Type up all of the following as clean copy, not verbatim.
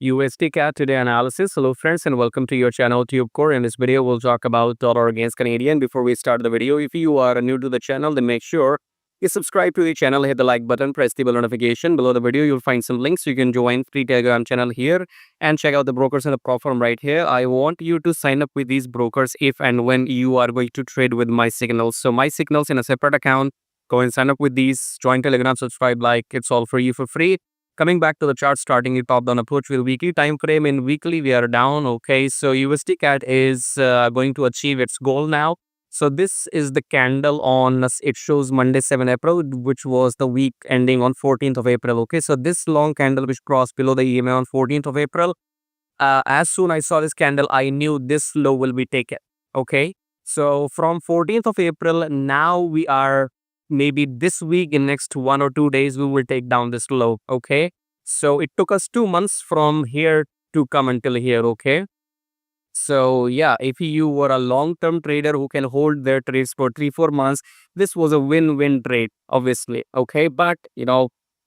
USDCAD today analysis. Hello friends and welcome to your channel TubeCore. In this video, we'll talk about dollar against Canadian. Before we start the video, if you are new to the channel, then make sure you subscribe to the channel, hit the like button, press the bell notification. Below the video, you'll find some links. You can join free Telegram channel here and check out the brokers in the platform right here. I want you to sign up with these brokers if and when you are going to trade with my signals. So my signals in a separate account. Go and sign up with these. Join Telegram, subscribe, like. It's all for you for free. Coming back to the chart, starting it top down approach with weekly time frame. In weekly, we are down. Okay, so USD CAD is going to achieve its goal now. So this is the candle on, it shows Monday 7 April, which was the week ending on 14th of April. Okay, so this long candle which crossed below the EMA on 14th of April. As soon I saw this candle, I knew this low will be taken. Okay, so from 14th of April, now we are maybe this week, in next 1 or 2 days, we will take down this low. Okay, so it took us 2 months from here to come until here. Okay, so yeah, if you were a long-term trader who can hold their trades for 3-4 months, this was a win-win trade, obviously. Okay, but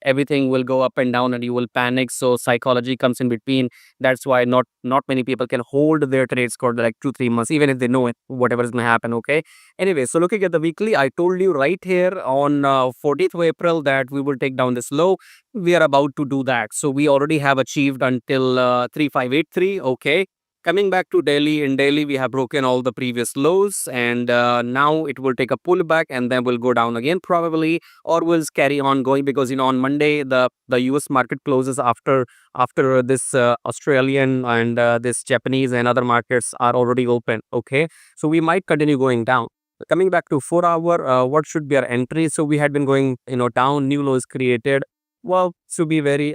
everything will go up and down and you will panic, so psychology comes in between. That's why not many people can hold their trades for like 2-3 months, even if they know it, whatever is going to happen. Okay, anyway, so looking at the weekly, I told you right here on 14th of April that we will take down this low. We are about to do that, so we already have achieved until 3583. Okay, coming back to Delhi, in Delhi, we have broken all the previous lows, and now it will take a pullback and then we'll go down again probably, or we'll carry on going, because on Monday the US market closes after this Australian and this Japanese and other markets are already open. Okay, so we might continue going down. Coming back to 4-hour, what should be our entry? So we had been going down, new lows created. Well, to be very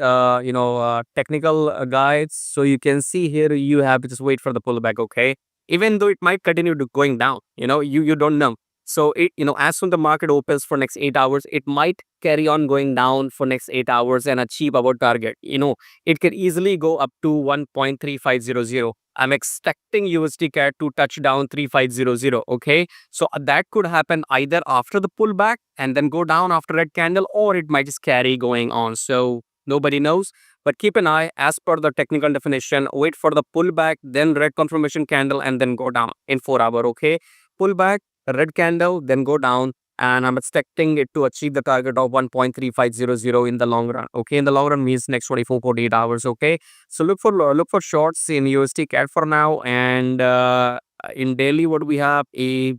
technical guides, so you can see here you have to just wait for the pullback. Okay, even though it might continue to going down, you don't know. So it as soon the market opens for next 8 hours, it might carry on going down for next 8 hours and achieve our target. It can easily go up to 1.3500. I'm expecting USD CAD to touch down 3500. Okay, so that could happen either after the pullback and then go down after red candle, or it might just carry going on. So nobody knows, but keep an eye. As per the technical definition, wait for the pullback, then red confirmation candle, and then go down in 4-hour. Okay, pullback, red candle, then go down, and I'm expecting it to achieve the target of 1.3500 in the long run. Okay, in the long run means next 24-48 hours. Okay, so look for shorts in USD CAD for now, and in daily, what we have, we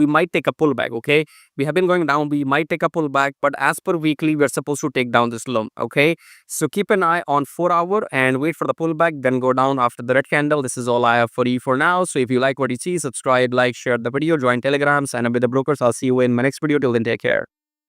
might take a pullback. Okay, we have been going down, we might take a pullback, but as per weekly, we're supposed to take down this low. Okay, so keep an eye on 4-hour and wait for the pullback, then go down after the red candle. This is all I have for you for now. So if you like what you see, subscribe, like, share the video, join Telegram, sign up with the brokers. I'll see you in my next video. Till then, take care.